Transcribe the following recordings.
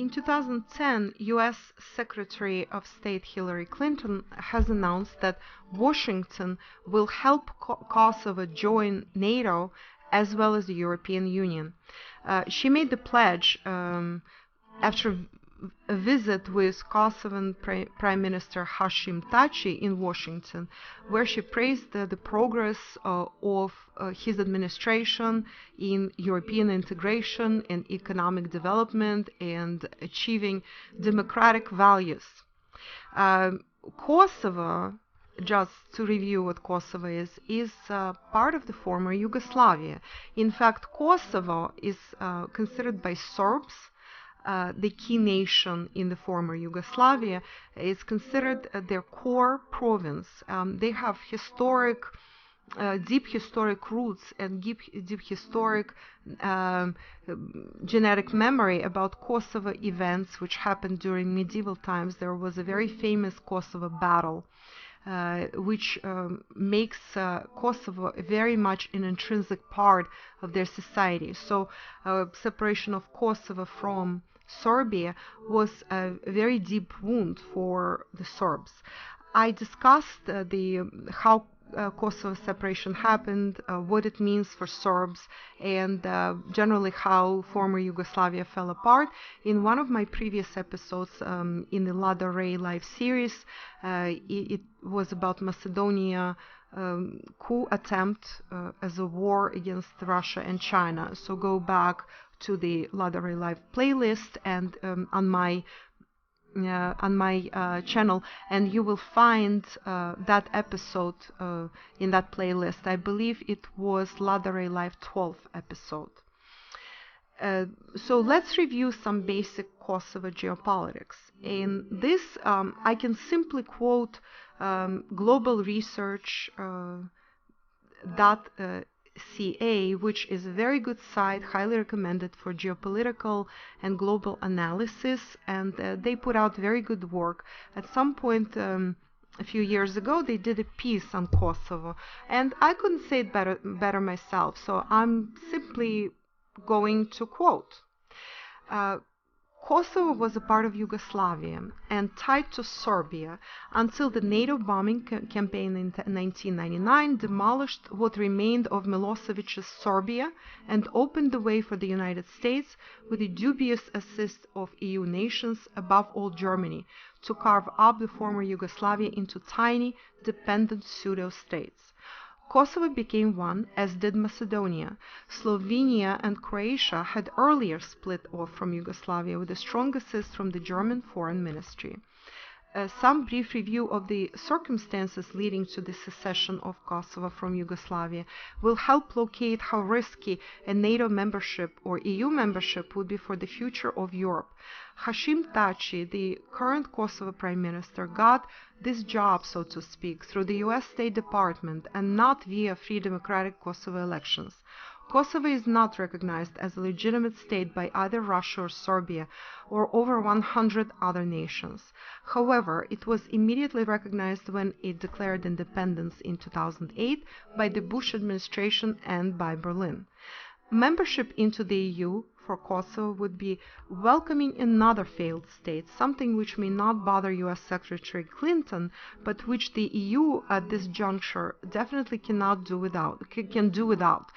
In 2010, U.S. Secretary of State Hillary Clinton has announced that Washington will help Kosovo join NATO as well as the European Union. She made the pledge after a visit with Kosovan Prime Minister Hashim Thaçi in Washington, where she praised the progress of his administration in European integration and economic development and achieving democratic values. Kosovo, just to review what Kosovo is part of the former Yugoslavia. In fact, Kosovo is considered by Serbs the key nation in the former Yugoslavia. Is considered their core province. They have deep historic roots and deep historic genetic memory about Kosovo events which happened during medieval times. There was a very famous Kosovo battle, which makes Kosovo very much an intrinsic part of their society. So separation of Kosovo from Serbia was a very deep wound for the Serbs. I discussed how Kosovo separation happened, what it means for Serbs, and generally how former Yugoslavia fell apart in one of my previous episodes in the LadaRayLive series. It was about Macedonia coup attempt as a war against Russia and China. So go back to the LadaRayLive playlist and on my channel, and you will find that episode in that playlist. I believe it was LadaRayLive 12 episode. So let's review some basic Kosovo geopolitics. In this, I can simply quote global research .ca, which is a very good site, highly recommended for geopolitical and global analysis, and they put out very good work. At some point a few years ago, they did a piece on Kosovo, and I couldn't say it better myself, so I'm simply going to quote. Kosovo was a part of Yugoslavia and tied to Serbia until the NATO bombing campaign in 1999 demolished what remained of Milosevic's Serbia and opened the way for the United States, with the dubious assist of EU nations, above all Germany, to carve up the former Yugoslavia into tiny, dependent pseudo-states. Kosovo became one, as did Macedonia. Slovenia and Croatia had earlier split off from Yugoslavia with a strong assist from the German Foreign Ministry. Some brief review of the circumstances leading to the secession of Kosovo from Yugoslavia will help locate how risky a NATO membership or EU membership would be for the future of Europe. Hashim Thaçi, the current Kosovo Prime Minister, got this job, so to speak, through the US State Department and not via free democratic Kosovo elections. Kosovo is not recognized as a legitimate state by either Russia or Serbia or over 100 other nations. However, it was immediately recognized when it declared independence in 2008 by the Bush administration and by Berlin. Membership into the EU for Kosovo would be welcoming another failed state, something which may not bother US Secretary Clinton, but which the EU at this juncture definitely can do without.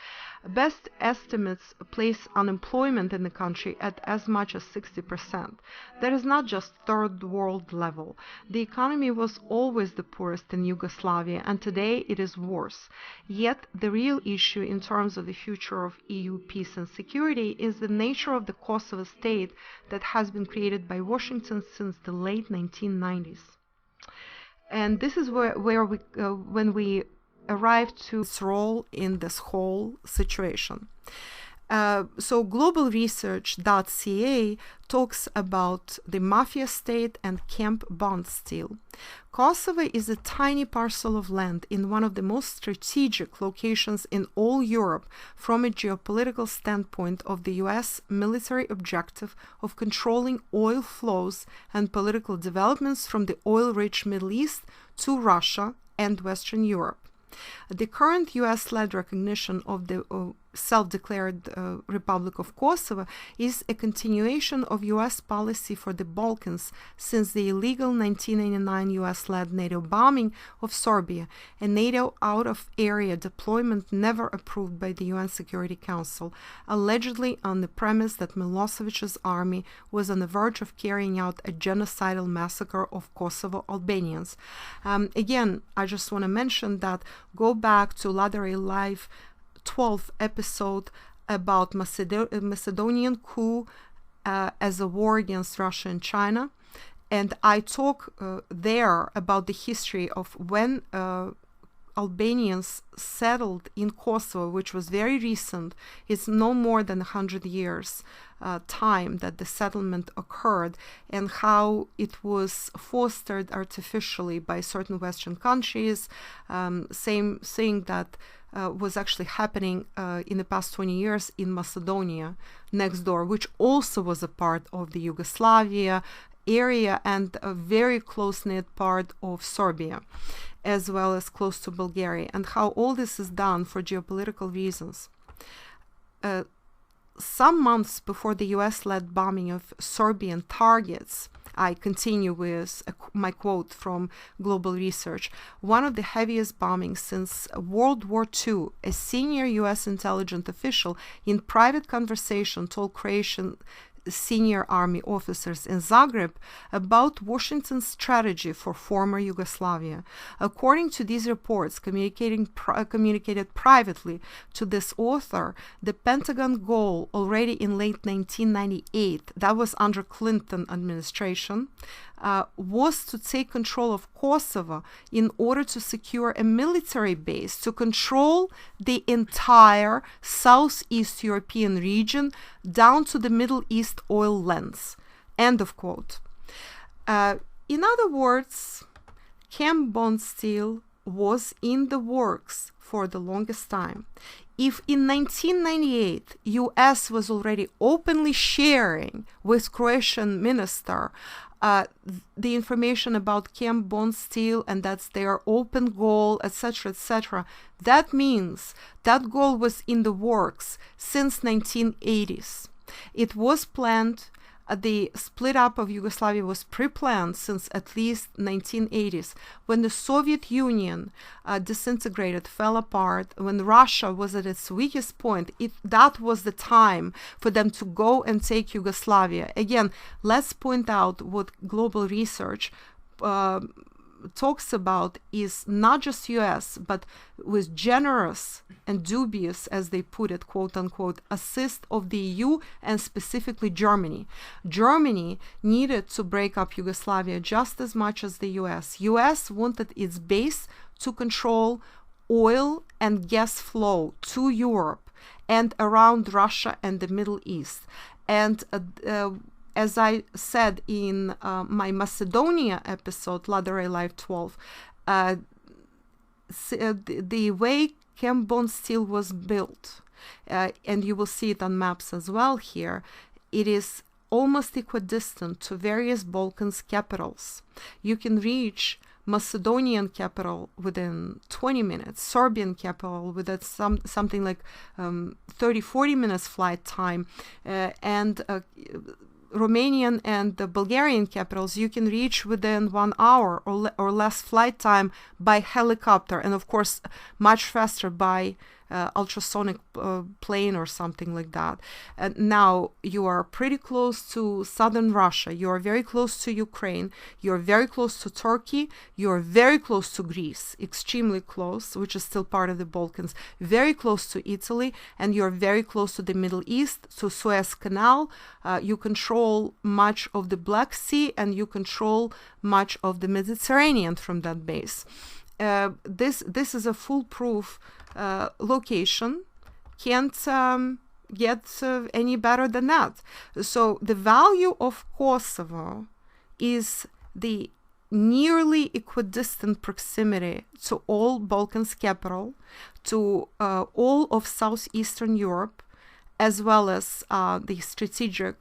Best estimates place unemployment in the country at as much as 60%. That is not just third world level. The economy was always the poorest in Yugoslavia, and today it is worse. Yet the real issue in terms of the future of EU peace and security is the nature of the Kosovo state that has been created by Washington since the late 1990s. And this is where when we arrived to its role in this whole situation. So globalresearch.ca talks about the mafia state and Camp Bondsteel. Kosovo is a tiny parcel of land in one of the most strategic locations in all Europe from a geopolitical standpoint of the US military objective of controlling oil flows and political developments from the oil-rich Middle East to Russia and Western Europe. The current US-led recognition of the self-declared Republic of Kosovo is a continuation of U.S. policy for the Balkans since the illegal 1999 U.S.-led NATO bombing of Serbia, a NATO out-of-area deployment never approved by the UN Security Council, allegedly on the premise that Milosevic's army was on the verge of carrying out a genocidal massacre of Kosovo Albanians. Again, I just want to mention that go back to LadaRayLive 12th episode about Macedonian coup as a war against Russia and China, and I talk there about the history of when Albanians settled in Kosovo, which was very recent. It's no more than 100 years time that the settlement occurred, and how it was fostered artificially by certain Western countries. Same thing that was actually happening in the past 20 years in Macedonia next door, which also was a part of the Yugoslavia area and a very close-knit part of Serbia, as well as close to Bulgaria, and how all this is done for geopolitical reasons. Some months before the US-led bombing of Serbian targets, I continue with my quote from Global Research. One of the heaviest bombings since World War II, a senior US intelligence official in private conversation told Croatian senior army officers in Zagreb about Washington's strategy for former Yugoslavia. According to these reports, communicated privately to this author, the Pentagon goal already in late 1998, that was under Clinton administration, was to take control of Kosovo in order to secure a military base to control the entire Southeast European region down to the Middle East oil lens. End of quote. In other words, Camp Bondsteel was in the works for the longest time. If in 1998 US was already openly sharing with Croatian minister the information about Camp Bondsteel, and that's their open goal, etc., etc., that means that goal was in the works since 1980s. It was planned. The split up of Yugoslavia was pre-planned since at least 1980s, when the Soviet Union disintegrated, fell apart, when Russia was at its weakest point. That was the time for them to go and take Yugoslavia. Again, let's point out what Global Research talks about is not just US, but with generous and dubious, as they put it, quote unquote, assist of the EU and specifically Germany. Germany needed to break up Yugoslavia just as much as the US. US wanted its base to control oil and gas flow to Europe and around Russia and the Middle East. And as I said in my Macedonia episode, LadaRayLive 12, the way Camp Bondsteel was built, and you will see it on maps as well here, it is almost equidistant to various Balkans capitals. You can reach Macedonian capital within 20 minutes, Serbian capital within something like 30-40 minutes flight time, and Romanian and the Bulgarian capitals you can reach within 1 hour or less flight time by helicopter, and of course much faster by ultrasonic plane or something like that. And now you are pretty close to southern Russia, you are very close to Ukraine, you are very close to Turkey, you are very close to Greece, extremely close, which is still part of the Balkans, very close to Italy, and you are very close to the Middle East, to Suez Canal. You control much of the Black Sea, and you control much of the Mediterranean from that base. This is a foolproof location. Can't get any better than that. So the value of Kosovo is the nearly equidistant proximity to all Balkans capital, to all of Southeastern Europe, as well as the strategic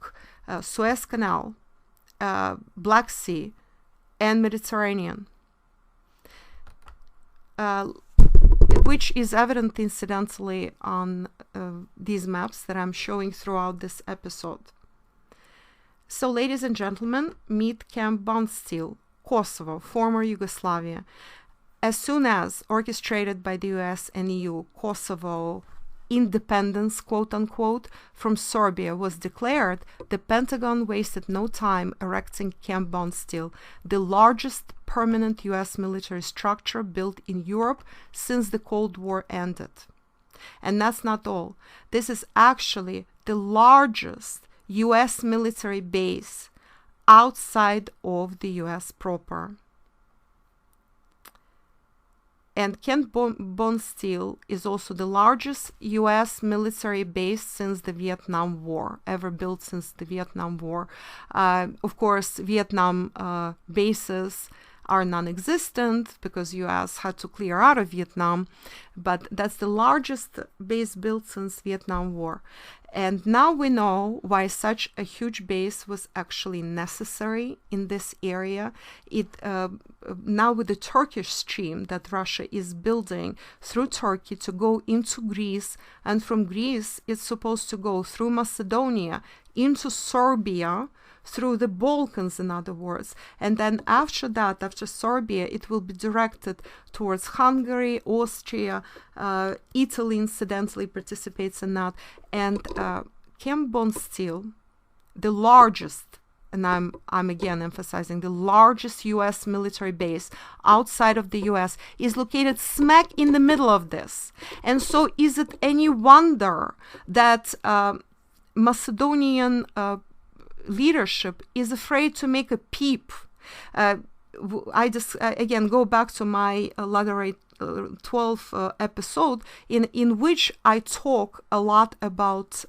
Suez Canal, Black Sea, and Mediterranean. which is evident incidentally on these maps that I'm showing throughout this episode. So, ladies and gentlemen, meet Camp Bondsteel, Kosovo, former Yugoslavia. As soon as, orchestrated by the US and EU, Kosovo independence, quote-unquote, from Serbia was declared, the Pentagon wasted no time erecting Camp Bondsteel, the largest permanent US military structure built in Europe since the Cold War ended. And that's not all. This is actually the largest US military base outside of the US proper. And Camp Bondsteel is also the largest US military base since the Vietnam War, ever built since the Vietnam War. Of course, Vietnam bases are non-existent because US had to clear out of Vietnam, but that's the largest base built since Vietnam War. And now we know why such a huge base was actually necessary in this area. Now with the Turkish stream that Russia is building through Turkey to go into Greece, and from Greece it's supposed to go through Macedonia into Serbia, through the Balkans, in other words. And then after that, after Serbia, it will be directed towards Hungary, Austria, Italy incidentally participates in that. And Camp Bondsteel, the largest, and I'm again emphasizing, the largest US military base outside of the US is located smack in the middle of this. And so is it any wonder that Macedonian leadership is afraid to make a peep? I just again go back to my LadaRay 12 episode in which I talk a lot about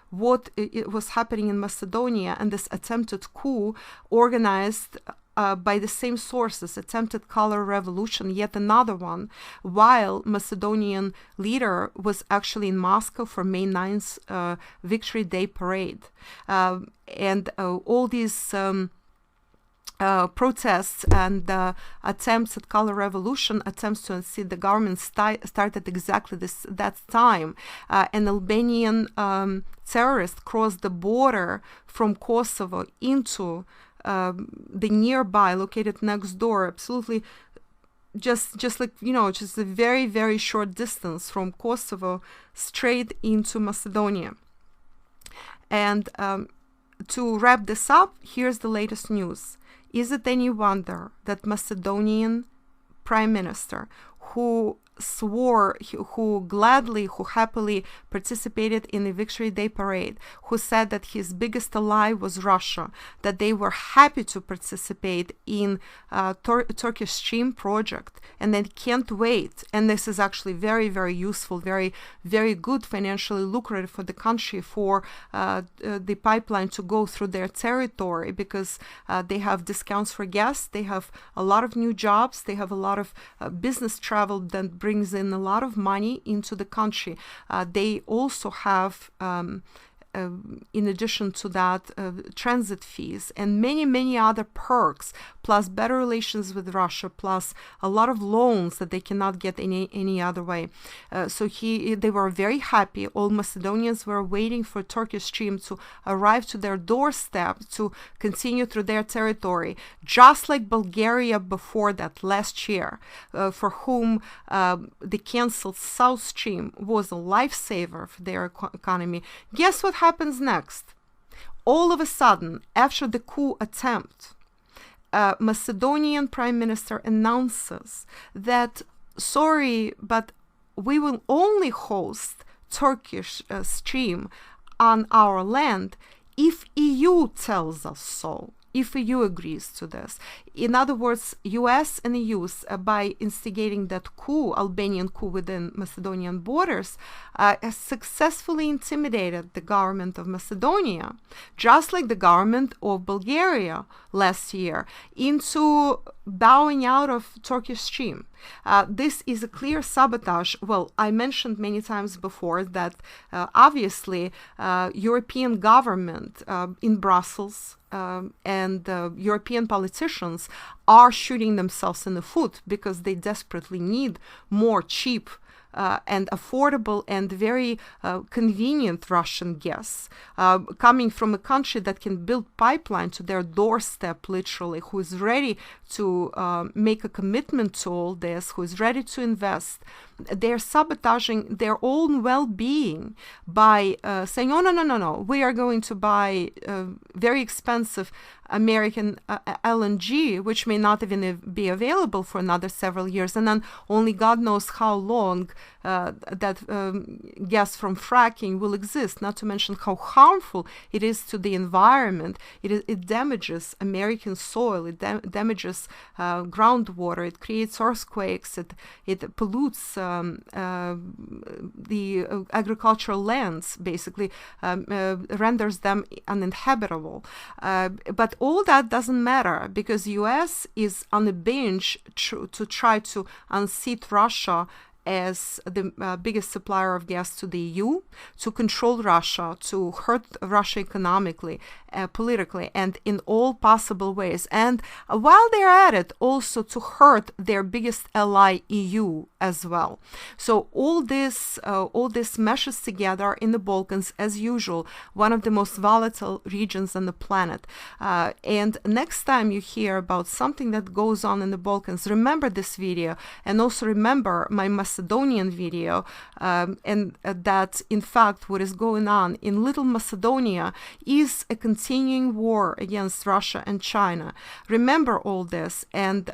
what it was happening in Macedonia and this attempted coup organized by the same sources, attempted color revolution, yet another one, while Macedonian leader was actually in Moscow for May 9th Victory Day parade. And all these protests and attempts at color revolution, attempts to unseat the government started exactly that time. An Albanian terrorist crossed the border from Kosovo into the nearby, located next door, absolutely just like, just a very, very short distance from Kosovo straight into Macedonia. And to wrap this up, here's the latest news. Is it any wonder that Macedonian Prime Minister, who happily participated in the Victory Day parade, who said that his biggest ally was Russia, that they were happy to participate in Turkish Stream project, and they can't wait. And this is actually very, very useful, very, very good, financially lucrative for the country, for the pipeline to go through their territory, because they have discounts for gas, they have a lot of new jobs, they have a lot of business travel that brings in a lot of money into the country. They also have in addition to that, transit fees and many, many other perks, plus better relations with Russia, plus a lot of loans that they cannot get any other way. So they were very happy. All Macedonians were waiting for Turkish Stream to arrive to their doorstep to continue through their territory, just like Bulgaria before that last year, for whom the cancelled South Stream was a lifesaver for their economy. Guess what happens next? All of a sudden, after the coup attempt, Macedonian Prime Minister announces that, sorry, but we will only host Turkish Stream on our land if EU tells us so, if EU agrees to this. In other words, US and EU, by instigating that coup, Albanian coup within Macedonian borders, successfully intimidated the government of Macedonia, just like the government of Bulgaria last year, into bowing out of Turkish Stream. This is a clear sabotage. Well, I mentioned many times before that obviously European government in Brussels and European politicians are shooting themselves in the foot because they desperately need more cheap and affordable and very convenient Russian gas, coming from a country that can build pipeline to their doorstep, literally, who is ready to make a commitment to all this, who is ready to invest. They're sabotaging their own well-being by saying, oh, no, we are going to buy very expensive American LNG, which may not even be available for another several years, and then only God knows how long that gas from fracking will exist, not to mention how harmful it is to the environment. It damages American soil, it damages groundwater, it creates earthquakes, it pollutes the agricultural lands, basically renders them uninhabitable. But all that doesn't matter, because U.S. is on a bench to try to unseat Russia as the biggest supplier of gas to the EU, to control Russia, to hurt Russia economically, politically, and in all possible ways. And while they're at it, also to hurt their biggest ally, EU, as well. So all this meshes together in the Balkans, as usual, one of the most volatile regions on the planet. And next time you hear about something that goes on in the Balkans, remember this video, and also remember my Macedonian video, and that in fact what is going on in Little Macedonia is a continuing war against Russia and China. Remember all this, and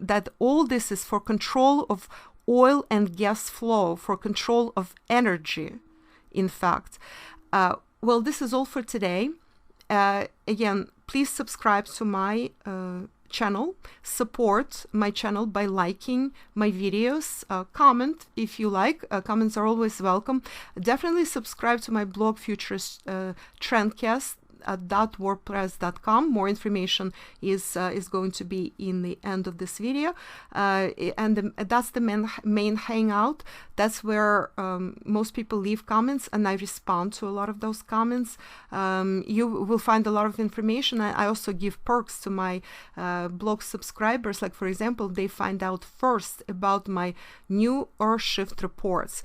that all this is for control of oil and gas flow, for control of energy, in fact. Well, this is all for today. Again, please subscribe to my channel, support my channel by liking my videos, comment if you like. Comments are always welcome. Definitely subscribe to my blog, Futurist Trendcast .wordpress.com. More information is going to be in the end of this video, and that's the main hangout. That's where most people leave comments, and I respond to a lot of those comments. You will find a lot of information. I also give perks to my blog subscribers, like for example, they find out first about my new Earth shift reports.